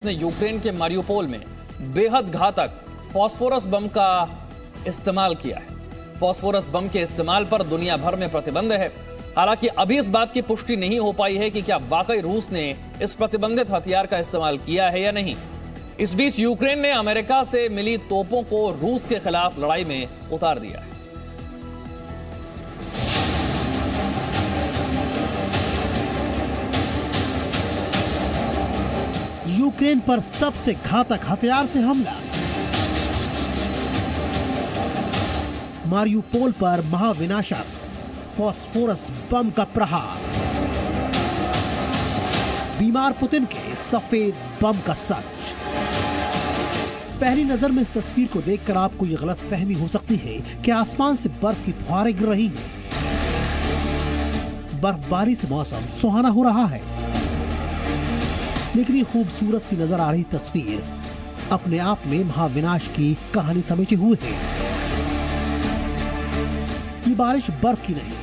ने यूक्रेन के मारियुपोल में बेहद घातक फास्फोरस बम का इस्तेमाल किया है। फास्फोरस बम के इस्तेमाल पर दुनिया भर में प्रतिबंध है। हालांकि अभी इस बात की पुष्टि नहीं हो पाई है कि क्या वाकई रूस ने इस प्रतिबंधित हथियार का इस्तेमाल किया है या नहीं। इस बीच यूक्रेन ने अमेरिका से मिली तोपों को रूस के खिलाफ लड़ाई में उतार दिया है। यूक्रेन पर सबसे घातक हथियार से हमला। मारियुपोल पर महाविनाशक फास्फोरस बम का प्रहार। बीमार पुतिन के सफेद बम का सच। पहली नजर में इस तस्वीर को देखकर आपको ये गलतफहमी हो सकती है कि आसमान से बर्फ की फुहारें गिर रही हैं। बर्फबारी से मौसम सुहाना हो रहा है, लेकिन ये खूबसूरत सी नजर आ रही तस्वीर अपने आप में महाविनाश की कहानी समेटे हुए है। ये बारिश बर्फ की नहीं,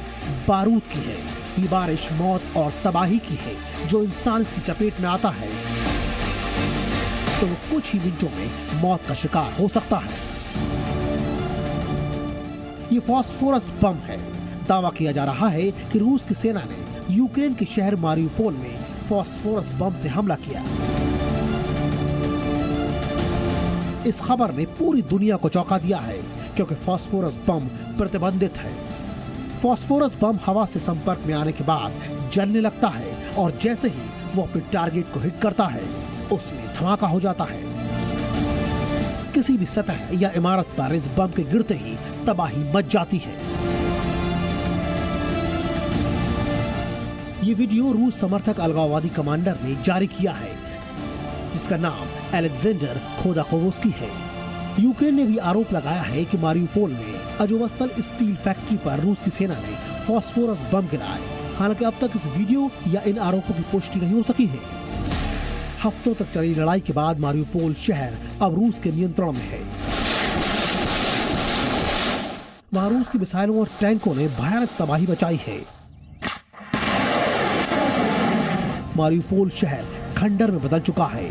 बारूद की है। ये बारिश मौत और तबाही की है। जो इंसान इसकी चपेट में आता है तो वो कुछ ही मिनटों में मौत का शिकार हो सकता है। ये फास्फोरस बम है। दावा किया जा रहा है कि रूस की सेना ने यूक्रेन के शहर मारियुपोल में फास्फोरस बम से हमला किया। इस खबर ने पूरी दुनिया को चौंका दिया है, क्योंकि फास्फोरस बम प्रतिबंधित है। फास्फोरस बम हवा से संपर्क में आने के बाद जलने लगता है और जैसे ही वो अपने टारगेट को हिट करता है, उसमें धमाका हो जाता है। किसी भी सतह या इमारत पर इस बम के गिरते ही तबाही मच जाती है। ये वीडियो रूस समर्थक अलगाववादी कमांडर ने जारी किया है, जिसका नाम अलेक्जेंडर खोदाकोवस्की है। यूक्रेन ने भी आरोप लगाया है कि मारियुपोल में अजोवस्तल स्टील फैक्ट्री पर रूस की सेना ने फास्फोरस बम गिराए। हालांकि अब तक इस वीडियो या इन आरोपों की पुष्टि नहीं हो सकी है। हफ्तों तक चली लड़ाई के बाद मारियुपोल शहर अब रूस के नियंत्रण में है। वहां रूस की मिसाइलों और टैंकों ने भयानक तबाही मचाई है। मारियुपोल शहर खंडर में बदल चुका है,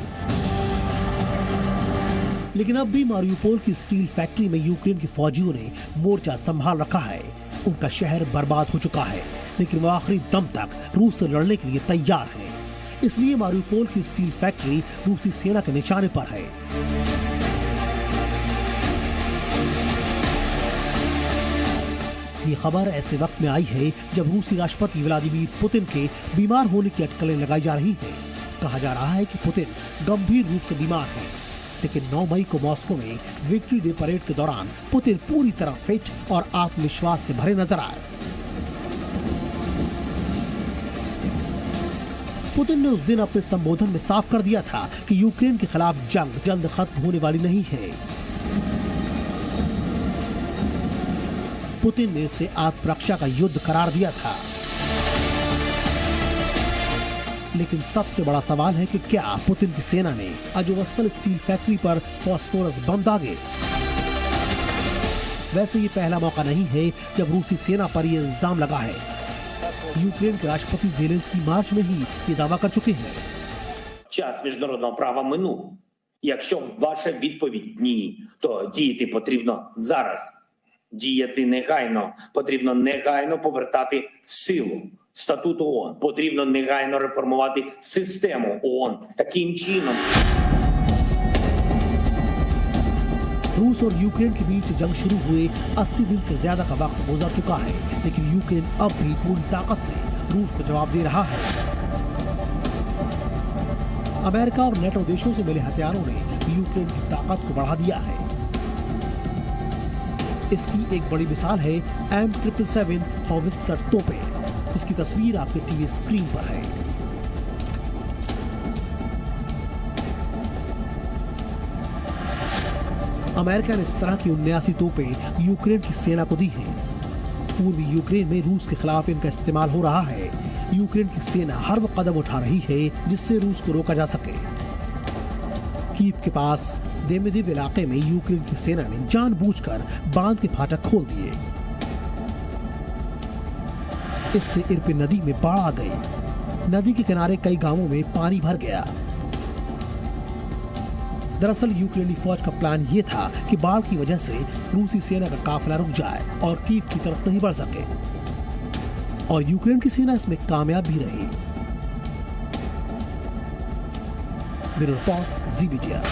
लेकिन अब भी मारियुपोल की स्टील फैक्ट्री में यूक्रेन की फौजियों ने मोर्चा संभाल रखा है। उनका शहर बर्बाद हो चुका है, लेकिन वो आखिरी दम तक रूस से लड़ने के लिए तैयार है। इसलिए मारियुपोल की स्टील फैक्ट्री रूसी सेना के निशाने पर है। ये खबर ऐसे वक्त में आई है जब रूसी राष्ट्रपति व्लादिमीर पुतिन के बीमार होने की अटकलें लगाई जा रही हैं। कहा जा रहा है कि पुतिन गंभीर रूप से बीमार हैं, लेकिन 9 मई को मॉस्को में विक्ट्री डे परेड के दौरान पुतिन पूरी तरह फिट और आत्मविश्वास से भरे नजर आए। पुतिन ने उस दिन अपने संबोधन में साफ कर दिया था कि यूक्रेन के खिलाफ जंग जल्द खत्म होने वाली नहीं है। पुतिन ने इसे आत्मरक्षा का युद्ध करार दिया था। लेकिन सबसे बड़ा सवाल है कि क्या पुतिन की सेना ने अजोवस्तल स्टील फैक्ट्री पर फास्फोरस बम दागे। वैसे ये पहला मौका नहीं है जब रूसी सेना पर यह इल्जाम लगा है। यूक्रेन के राष्ट्रपति ज़ेलेंस्की मार्च में ही ये दावा कर चुके हैं। Час міжнародного права минув. Якщо ваша відповідь ні, то діяти потрібно зараз. Діяти негайно. Потрібно негайно повертати силу. Статут ООН. Потрібно негайно реформувати систему ООН. Таким чином. रूस और यूक्रेन के बीच जंग शुरू हुए 80 दिन से ज्यादा का वक्त गुजर चुका है, लेकिन यूक्रेन अब भी पूरी ताकत से रूस को जवाब दे रहा है। अमेरिका और नेटो देशों से मिले हथियारों ने यूक्रेन की ताकत को बढ़ा दिया है। इसकी एक बड़ी मिसाल है M777 हॉवित्ज़र तोपें, जिसकी तस्वीर आपके टीवी स्क्रीन पर है। अमेरिका ने इस तरह की 79 तोपें यूक्रेन की सेना को दी हैं। पूर्वी यूक्रेन में रूस के खिलाफ इनका इस्तेमाल हो रहा है। यूक्रेन की सेना हर वो कदम उठा रही है जिससे रूस को रोका जा सके। कीव के पास देमेदिव इलाके में यूक्रेन की सेना ने जानबूझकर बांध के फाटक खोल दिए। इससे इरपिन नदी में बाढ़ आ गई। नदी के किनारे कई गांवों में पानी भर गया। दरअसल यूक्रेनी फौज का प्लान ये था कि बाढ़ की वजह से रूसी सेना का काफिला रुक जाए और कीव की तरफ नहीं बढ़ सके, और यूक्रेन की सेना इसमें कामयाब भी रही। Bureau report, ji media.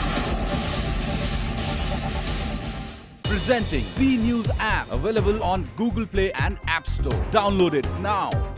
Presenting B News app, available on Google Play and App Store. Download it now.